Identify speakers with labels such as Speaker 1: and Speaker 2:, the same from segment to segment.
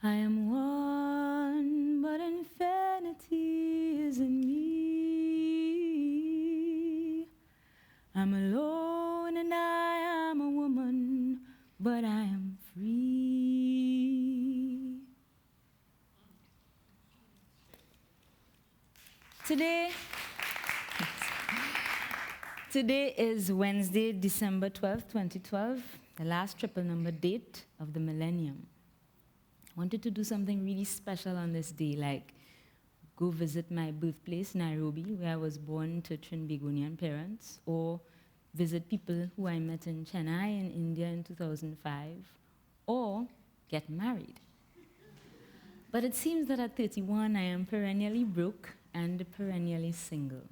Speaker 1: I am one, but infinity is in me. I'm alone and I am a woman, but I am free. Today is Wednesday, December 12th, 2012, the last triple number date of the millennium. I wanted to do something really special on this day, like go visit my birthplace, Nairobi, where I was born to Trinidadian parents, or visit people who I met in Chennai in India in 2005, or get married. But it seems that at 31, I am perennially broke and perennially single.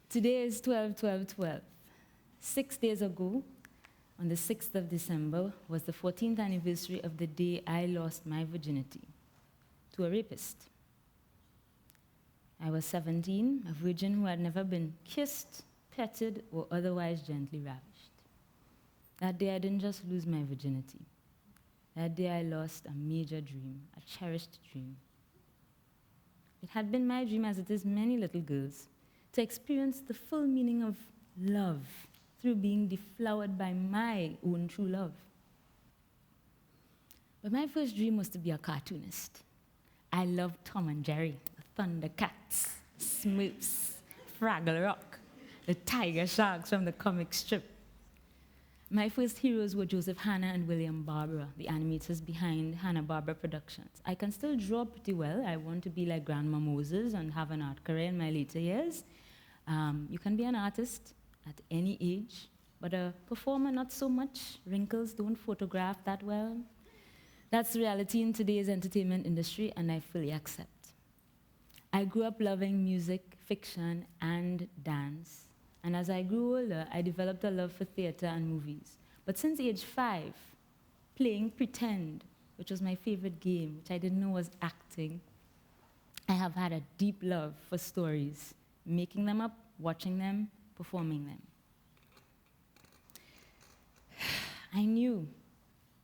Speaker 1: Today is 12/12/12. 6 days ago, on the 6th of December, was the 14th anniversary of the day I lost my virginity to a rapist. I was 17, a virgin who had never been kissed, petted, or otherwise gently ravished. That day I didn't just lose my virginity. That day I lost a major dream, a cherished dream. It had been my dream, as it is many little girls', to experience the full meaning of love through being deflowered by my own true love. But my first dream was to be a cartoonist. I loved Tom and Jerry, the Thundercats, Smurfs, Fraggle Rock, the Tiger Sharks from the comic strip. My first heroes were Joseph Hanna and William Barbara, the animators behind Hanna-Barbera Productions. I can still draw pretty well. I want to be like Grandma Moses and have an art career in my later years. You can be an artist at any age, but a performer, not so much. Wrinkles don't photograph that well. That's the reality in today's entertainment industry, and I fully accept. I grew up loving music, fiction, and dance. And as I grew older, I developed a love for theater and movies. But since age 5, playing pretend, which was my favorite game, which I didn't know was acting, I have had a deep love for stories, making them up, watching them, performing them. I knew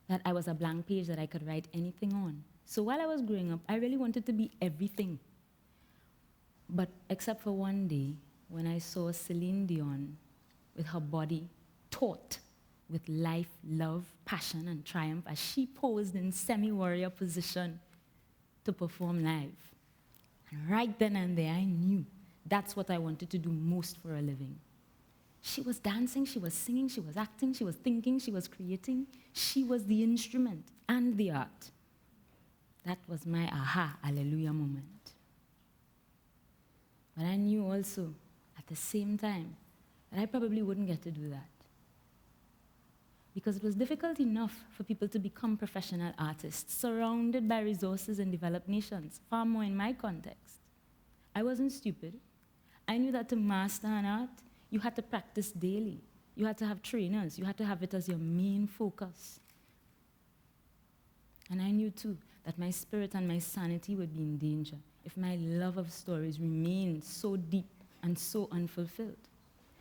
Speaker 1: that I was a blank page that I could write anything on. So while I was growing up, I really wanted to be everything. But except for one day, when I saw Celine Dion with her body taut with life, love, passion, and triumph as she posed in semi-warrior position to perform live. And right then and there, I knew that's what I wanted to do most for a living. She was dancing, she was singing, she was acting, she was thinking, she was creating. She was the instrument and the art. That was my aha, hallelujah moment. But I knew also, at the same time, that I probably wouldn't get to do that. Because it was difficult enough for people to become professional artists, surrounded by resources in developed nations, far more in my context. I wasn't stupid. I knew that to master an art, you had to practice daily. You had to have trainers. You had to have it as your main focus. And I knew, too, that my spirit and my sanity would be in danger if my love of stories remained so deep and so unfulfilled.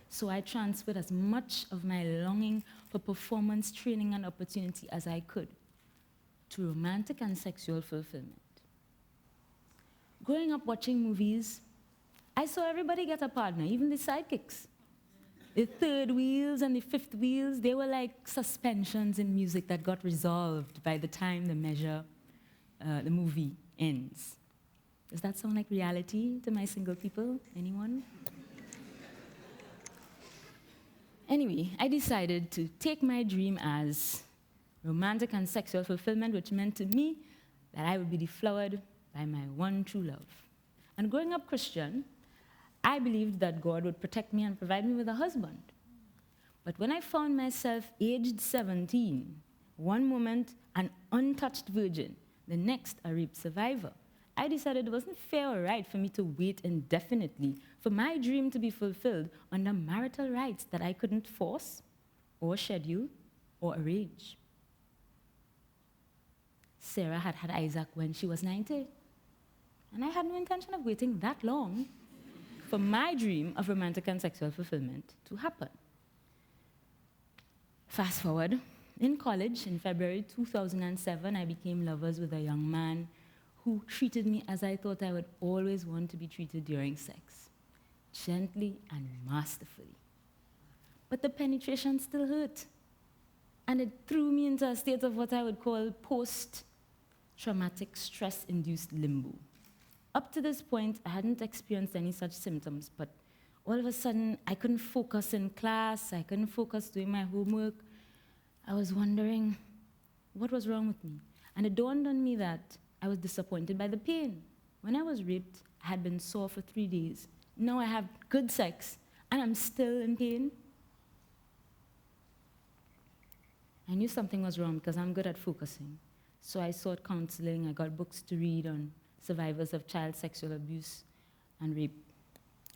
Speaker 1: So I transferred as much of my longing for performance training and opportunity as I could to romantic and sexual fulfillment. Growing up watching movies, I saw everybody get a partner, even the sidekicks. The third wheels and the fifth wheels, they were like suspensions in music that got resolved by the time the movie ends. Does that sound like reality to my single people? Anyone? Anyway, I decided to take my dream as romantic and sexual fulfillment, which meant to me that I would be deflowered by my one true love. And growing up Christian, I believed that God would protect me and provide me with a husband. But when I found myself aged 17, one moment an untouched virgin, the next a rape survivor, I decided it wasn't fair or right for me to wait indefinitely for my dream to be fulfilled under marital rights that I couldn't force or schedule or arrange. Sarah had had Isaac when she was 90, and I had no intention of waiting that long for my dream of romantic and sexual fulfillment to happen. Fast forward, in college, in February 2007, I became lovers with a young man who treated me as I thought I would always want to be treated during sex, gently and masterfully. But the penetration still hurt, and it threw me into a state of what I would call post-traumatic stress-induced limbo. Up to this point, I hadn't experienced any such symptoms, but all of a sudden, I couldn't focus in class, I couldn't focus doing my homework. I was wondering what was wrong with me. And it dawned on me that I was disappointed by the pain. When I was raped, I had been sore for 3 days. Now I have good sex, and I'm still in pain. I knew something was wrong because I'm good at focusing. So I sought counseling, I got books to read on survivors of child sexual abuse and rape.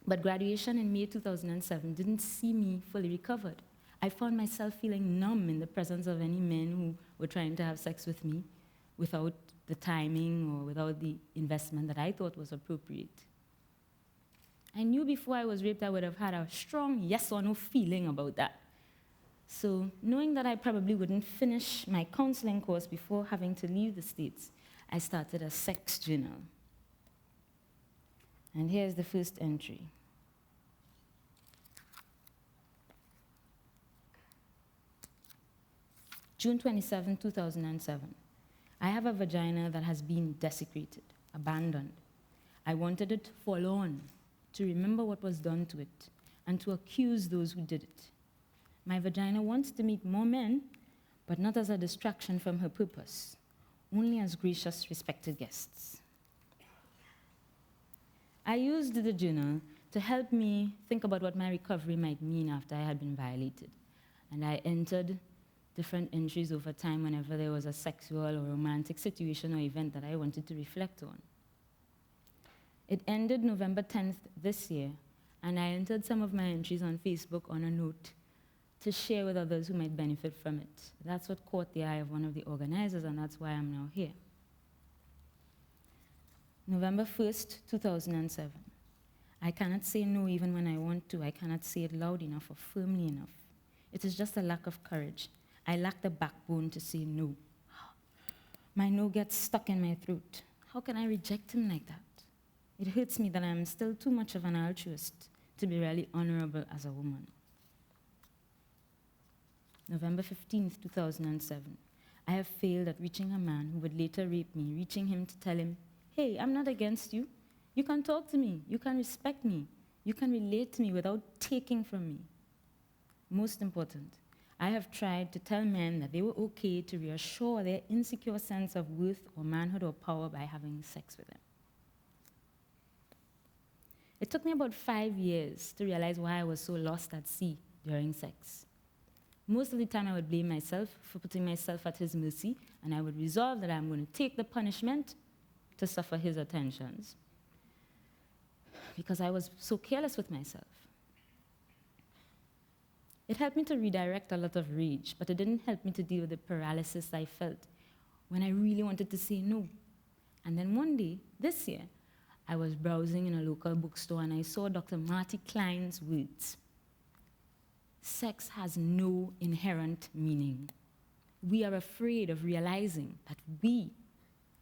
Speaker 1: But graduation in May 2007 didn't see me fully recovered. I found myself feeling numb in the presence of any men who were trying to have sex with me without the timing or without the investment that I thought was appropriate. I knew before I was raped I would have had a strong yes or no feeling about that. So knowing that I probably wouldn't finish my counseling course before having to leave the States, I started a sex journal. And here's the first entry. June 27, 2007. I have a vagina that has been desecrated, abandoned. I wanted it forlorn, to remember what was done to it, and to accuse those who did it. My vagina wants to meet more men, but not as a distraction from her purpose, only as gracious, respected guests. I used the journal to help me think about what my recovery might mean after I had been violated. And I entered different entries over time whenever there was a sexual or romantic situation or event that I wanted to reflect on. It ended November 10th this year, and I entered some of my entries on Facebook on a note to share with others who might benefit from it. That's what caught the eye of one of the organizers, and that's why I'm now here. November 1st, 2007. I cannot say no even when I want to. I cannot say it loud enough or firmly enough. It is just a lack of courage. I lack the backbone to say no. My no gets stuck in my throat. How can I reject him like that? It hurts me that I'm still too much of an altruist to be really honorable as a woman. November 15th, 2007. I have failed at reaching a man who would later rape me, reaching him to tell him, hey, I'm not against you. You can talk to me. You can respect me. You can relate to me without taking from me. Most important, I have tried to tell men that they were okay to reassure their insecure sense of worth or manhood or power by having sex with them. It took me about 5 years to realize why I was so lost at sea during sex. Most of the time I would blame myself for putting myself at his mercy, and I would resolve that I'm going to take the punishment to suffer his attentions, because I was so careless with myself. It helped me to redirect a lot of rage, but it didn't help me to deal with the paralysis I felt when I really wanted to say no. And then one day, this year, I was browsing in a local bookstore and I saw Dr. Marty Klein's words. Sex has no inherent meaning. We are afraid of realizing that we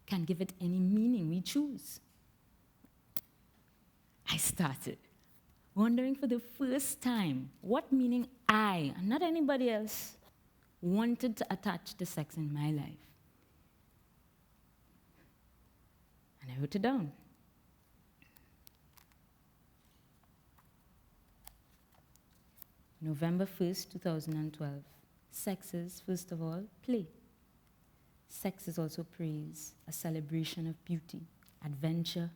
Speaker 1: can give it any meaning we choose. I started wondering for the first time what meaning I, and not anybody else, wanted to attach to sex in my life. And I wrote it down. November 1st, 2012. Sex is, first of all, play. Sex is also praise, a celebration of beauty, adventure,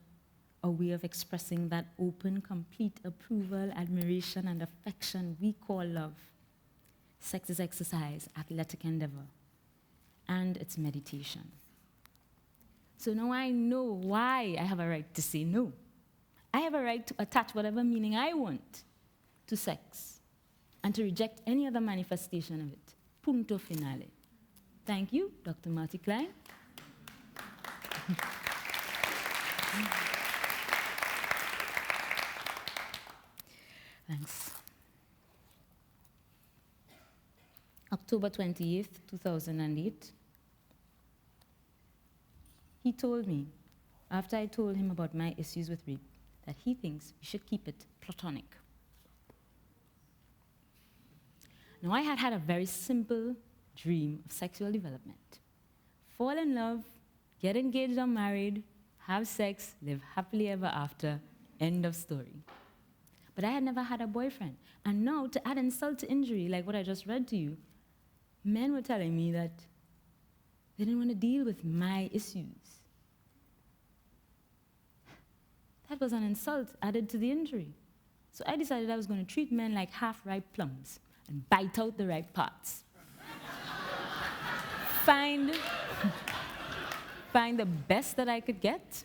Speaker 1: a way of expressing that open, complete approval, admiration, and affection we call love. Sex is exercise, athletic endeavor, and it's meditation. So now I know why I have a right to say no. I have a right to attach whatever meaning I want to sex and to reject any other manifestation of it. Punto finale. Thank you, Dr. Marty Klein. Thanks. October 28th, 2008, he told me, after I told him about my issues with rape, that he thinks we should keep it platonic. Now, I had a very simple dream of sexual development. Fall in love, get engaged or married, have sex, live happily ever after, end of story. But I had never had a boyfriend. And now, to add insult to injury, like what I just read to you, men were telling me that they didn't want to deal with my issues. That was an insult added to the injury. So I decided I was going to treat men like half-ripe plums and bite out the ripe parts. Find the best that I could get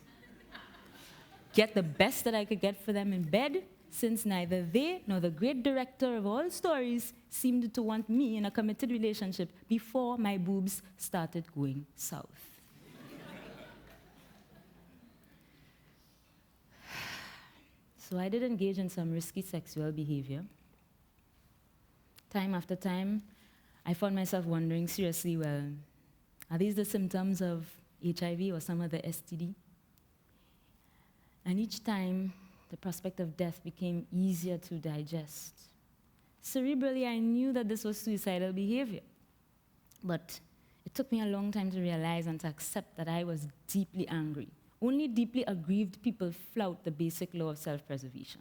Speaker 1: the best that I could get for them in bed, since neither they nor the great director of all stories seemed to want me in a committed relationship before my boobs started going south. So I did engage in some risky sexual behavior. Time after time, I found myself wondering seriously, well, are these the symptoms of HIV or some other STD? And each time, the prospect of death became easier to digest. Cerebrally, I knew that this was suicidal behavior. But it took me a long time to realize and to accept that I was deeply angry. Only deeply aggrieved people flout the basic law of self-preservation.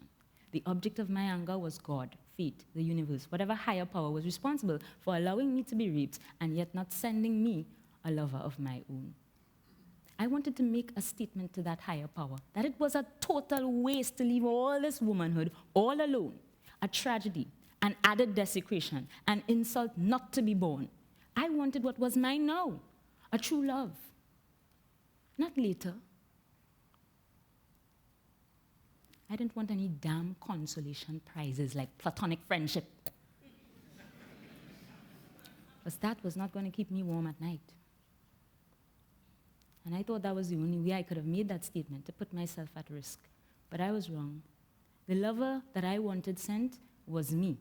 Speaker 1: The object of my anger was God, fate, the universe, whatever higher power was responsible for allowing me to be raped and yet not sending me a lover of my own. I wanted to make a statement to that higher power, that it was a total waste to leave all this womanhood all alone, a tragedy, an added desecration, an insult not to be borne. I wanted what was mine now, a true love, not later. I didn't want any damn consolation prizes like platonic friendship. Because that was not going to keep me warm at night. And I thought that was the only way I could have made that statement, to put myself at risk. But I was wrong. The lover that I wanted sent was me.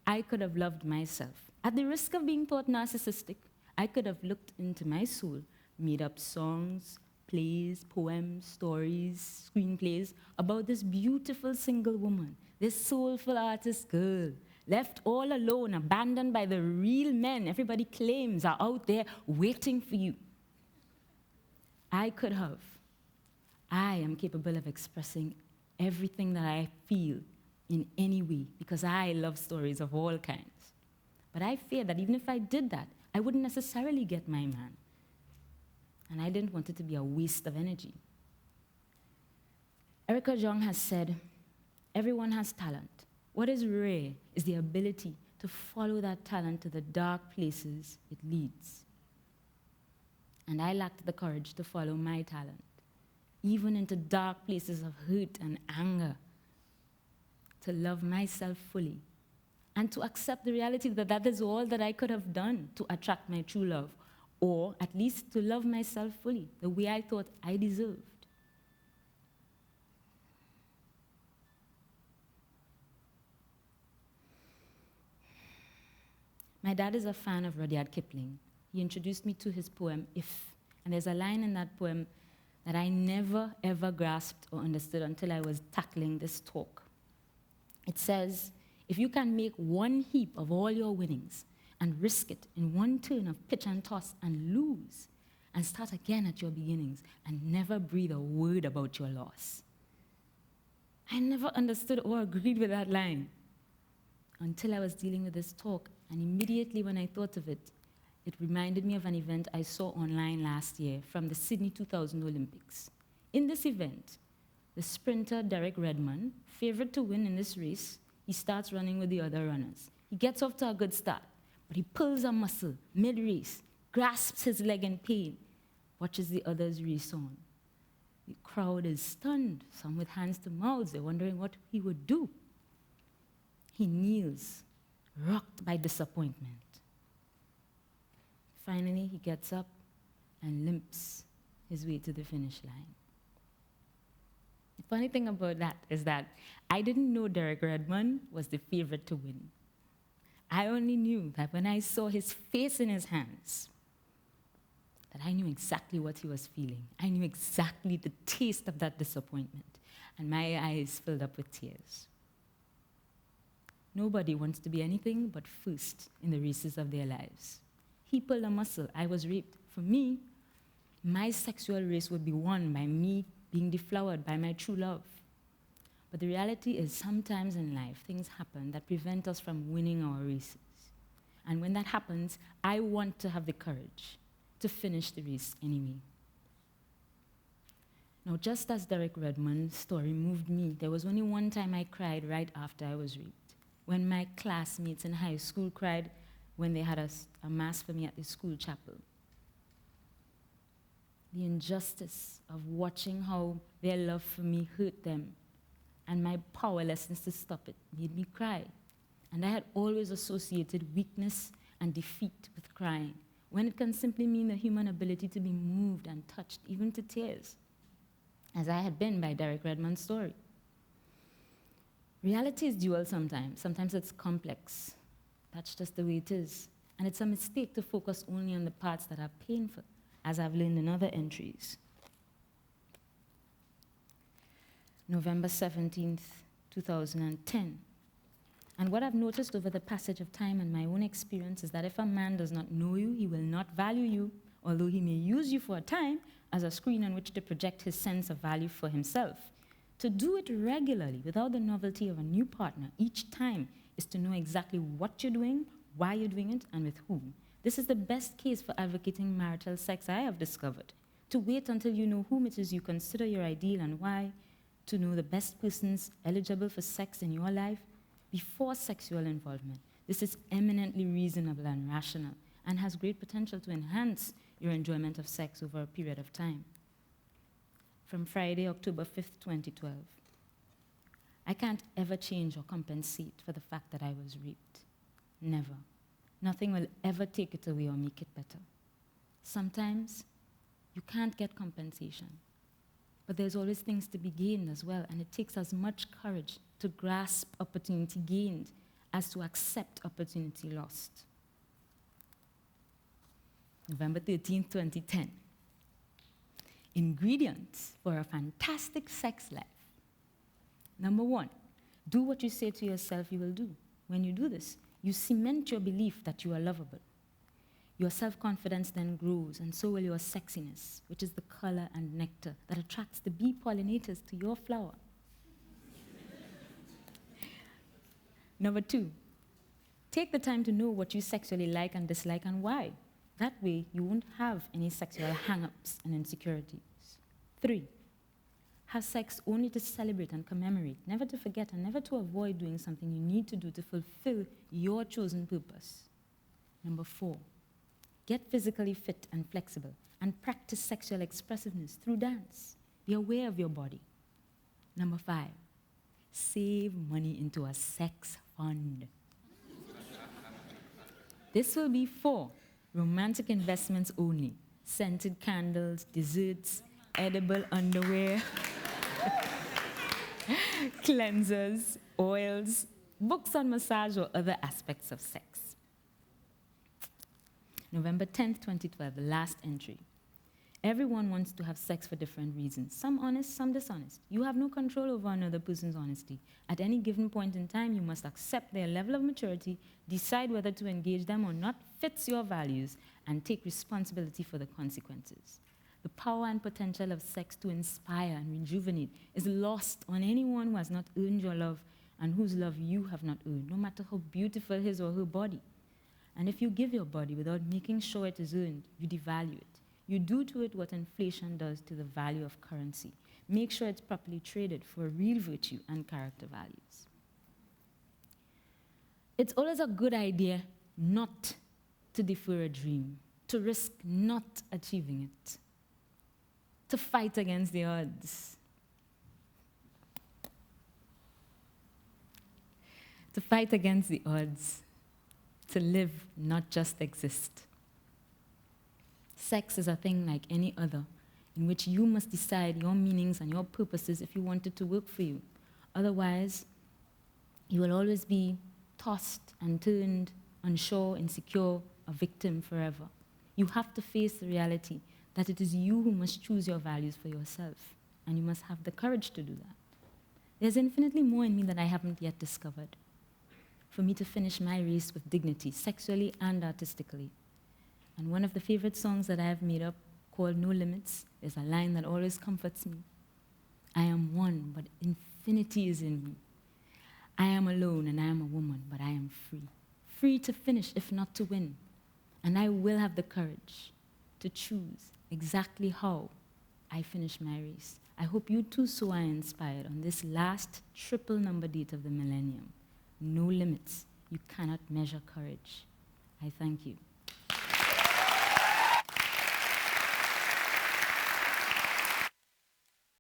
Speaker 1: I could have loved myself. At the risk of being thought narcissistic, I could have looked into my soul, made up songs, plays, poems, stories, screenplays about this beautiful single woman, this soulful artist girl, left all alone, abandoned by the real men everybody claims are out there waiting for you. I am capable of expressing everything that I feel in any way because I love stories of all kinds. But I fear that even if I did that, I wouldn't necessarily get my man. And I didn't want it to be a waste of energy. Erica Jong has said, everyone has talent. What is rare is the ability to follow that talent to the dark places it leads. And I lacked the courage to follow my talent, even into dark places of hurt and anger, to love myself fully, and to accept the reality that that is all that I could have done to attract my true love, or at least to love myself fully, the way I thought I deserved. My dad is a fan of Rudyard Kipling. He introduced me to his poem, If. And there's a line in that poem that I never, ever grasped or understood until I was tackling this talk. It says, if you can make one heap of all your winnings and risk it in one turn of pitch and toss and lose, and start again at your beginnings and never breathe a word about your loss. I never understood or agreed with that line until I was dealing with this talk, and immediately when I thought of it, it reminded me of an event I saw online last year from the Sydney 2000 Olympics. In this event, the sprinter Derek Redmond, favored to win in this race, he starts running with the other runners. He gets off to a good start, but he pulls a muscle mid-race, grasps his leg in pain, watches the others race on. The crowd is stunned, some with hands to mouths. They're wondering what he would do. He kneels, rocked by disappointment. Finally, he gets up and limps his way to the finish line. The funny thing about that is that I didn't know Derek Redmond was the favorite to win. I only knew that when I saw his face in his hands, that I knew exactly what he was feeling. I knew exactly the taste of that disappointment, and my eyes filled up with tears. Nobody wants to be anything but first in the races of their lives. He pulled a muscle. I was raped. For me, my sexual race would be won by me being deflowered by my true love. But the reality is sometimes in life, things happen that prevent us from winning our races. And when that happens, I want to have the courage to finish the race anyway. Now, just as Derek Redmond's story moved me, there was only one time I cried right after I was raped. When my classmates in high school cried when they had a mass for me at the school chapel. The injustice of watching how their love for me hurt them and my powerlessness to stop it made me cry. And I had always associated weakness and defeat with crying, when it can simply mean the human ability to be moved and touched, even to tears, as I had been by Derek Redmond's story. Reality is dual sometimes. Sometimes it's complex. That's just the way it is. And it's a mistake to focus only on the parts that are painful, as I've learned in other entries. November 17th, 2010. And what I've noticed over the passage of time and my own experience is that if a man does not know you, he will not value you, although he may use you for a time as a screen on which to project his sense of value for himself. To do it regularly without the novelty of a new partner each time is to know exactly what you're doing, why you're doing it, and with whom. This is the best case for advocating marital sex I have discovered. To wait until you know whom it is you consider your ideal and why, to know the best persons eligible for sex in your life before sexual involvement. This is eminently reasonable and rational and has great potential to enhance your enjoyment of sex over a period of time. From Friday, October 5th, 2012. I can't ever change or compensate for the fact that I was raped. Never. Nothing will ever take it away or make it better. Sometimes you can't get compensation, but there's always things to be gained as well, and it takes as much courage to grasp opportunity gained as to accept opportunity lost. November 13th, 2010. Ingredients for a fantastic sex life. Number 1, do what you say to yourself you will do. When you do this, you cement your belief that you are lovable. Your self-confidence then grows, and so will your sexiness, which is the color and nectar that attracts the bee pollinators to your flower. Number 2, take the time to know what you sexually like and dislike and why. That way, you won't have any sexual hang-ups and insecurities. 3, have sex only to celebrate and commemorate, never to forget and never to avoid doing something you need to do to fulfill your chosen purpose. Number 4, get physically fit and flexible and practice sexual expressiveness through dance. Be aware of your body. Number 5, save money into a sex fund. This will be for romantic investments only. Scented candles, desserts, edible underwear, cleansers, oils, books on massage or other aspects of sex. November 10th, 2012, the last entry. Everyone wants to have sex for different reasons. Some honest, some dishonest. You have no control over another person's honesty. At any given point in time, you must accept their level of maturity, decide whether to engage them or not fits your values, and take responsibility for the consequences. The power and potential of sex to inspire and rejuvenate is lost on anyone who has not earned your love and whose love you have not earned, no matter how beautiful his or her body. And if you give your body without making sure it is earned, you devalue it. You do to it what inflation does to the value of currency. Make sure it's properly traded for real virtue and character values. It's always a good idea not to defer a dream, to risk not achieving it, to fight against the odds, to fight against the odds, to live, not just exist. Sex is a thing like any other, in which you must decide your meanings and your purposes if you want it to work for you. Otherwise, you will always be tossed and turned unsure, insecure, a victim forever. You have to face the reality that it is you who must choose your values for yourself, and you must have the courage to do that. There's infinitely more in me that I haven't yet discovered. For me to finish my race with dignity, sexually and artistically. And one of the favorite songs that I have made up, called No Limits, is a line that always comforts me. I am one, but infinity is in me. I am alone and I am a woman, but I am free. Free to finish, if not to win. And I will have the courage to choose exactly how I finish my race. I hope you too so are inspired on this last triple number date of the millennium. No limits. You cannot measure courage. I thank you.